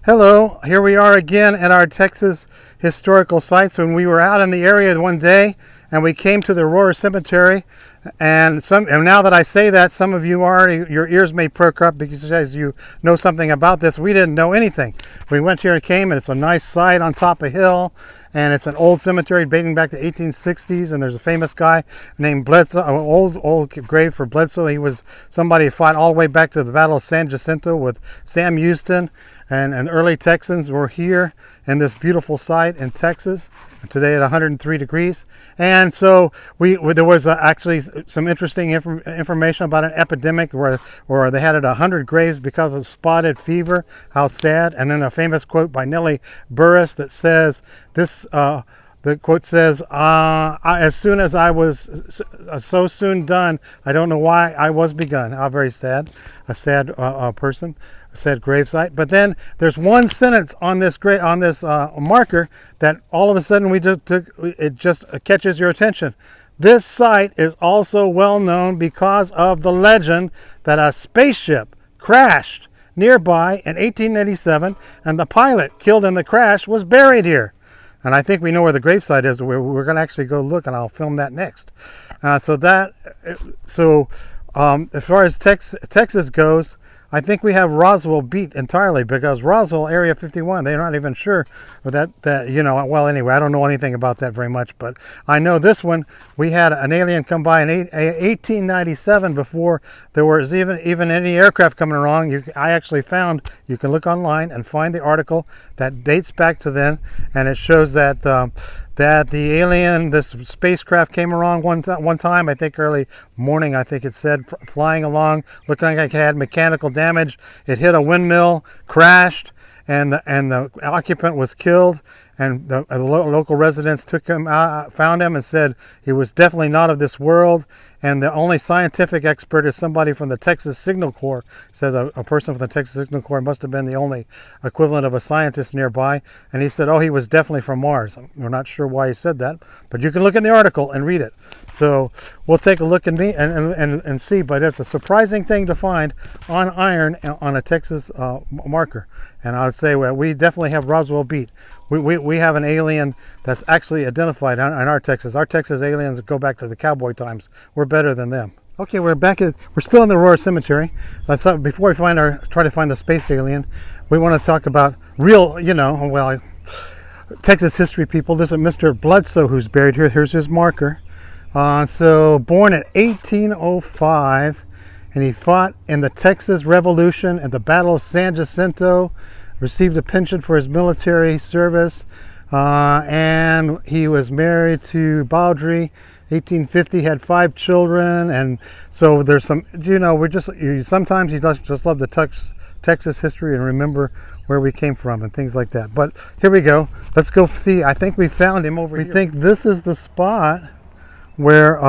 Hello, here we are again at our Texas historical sites. When we were out in the area one day and we came to the Aurora Cemetery, and now that I say that, some of you already, your ears may perk up because you know something about this. We didn't know anything. We went here and came, and it's a nice site on top of a hill, and it's an old cemetery dating back to 1860s, and there's a famous guy named Bledsoe, an old grave for Bledsoe. He was somebody who fought all the way back to the Battle of San Jacinto with Sam Houston, and early Texans were here in this beautiful site in Texas today at 103 degrees. And so there was actually some interesting information about an epidemic where they had 100 graves because of spotted fever. How sad. And then a famous quote by Nellie Burris that says this, the quote says, as soon as I was so soon done, I don't know why I was begun. How very sad. A sad person. Said gravesite. But then there's one sentence on this marker that all of a sudden it just catches your attention. This site is also well known because of the legend that a spaceship crashed nearby in 1887 and the pilot killed in the crash was buried here. And I think we know where the gravesite is. We're going to actually go look, and I'll film that next. As far as Texas goes, I think we have Roswell beat entirely, because Roswell, Area 51, they're not even sure that well, anyway, I don't know anything about that very much, but I know this one, we had an alien come by in 1897 before there was even any aircraft coming along. I actually found, you can look online and find the article that dates back to then, and it shows that the alien, this spacecraft came along one time, I think early morning, I think it said, flying along, looking like it had mechanical damage. It hit a windmill, crashed, and the occupant was killed. And the local residents took him out, found him, and said he was definitely not of this world. And the only scientific expert is somebody from the Texas Signal Corps. Says a person from the Texas Signal Corps must have been the only equivalent of a scientist nearby. And he said, oh, he was definitely from Mars. We're not sure why he said that, but you can look in the article and read it. So we'll take a look and see. But it's a surprising thing to find on iron on a Texas marker. And I would say, well, we definitely have Roswell beat. We have an alien that's actually identified in our Texas. Our Texas aliens go back to the cowboy times. We're better than them. Okay, we're still in the Aurora Cemetery. Before we try to find the space alien, we want to talk about real, Texas history people. This is Mr. Bledsoe who's buried here. Here's his marker. So born in 1805, and he fought in the Texas Revolution at the Battle of San Jacinto. Received a pension for his military service, and he was married to Baudry. 1850, had 5 children, and so there's some, sometimes you just love to Texas history and remember where we came from and things like that. But here we go. Let's go see. I think we found him over here. We think this is the spot where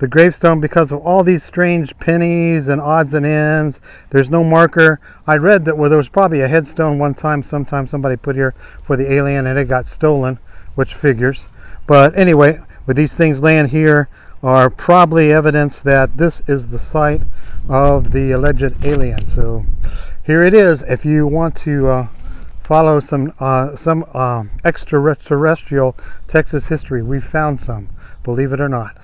the gravestone, because of all these strange pennies and odds and ends, there's no marker. I read that there was probably a headstone sometime somebody put here for the alien, and it got stolen, which figures. But anyway, with these things laying here are probably evidence that this is the site of the alleged alien. So here it is. If you want to follow some extraterrestrial Texas history, we found some, believe it or not.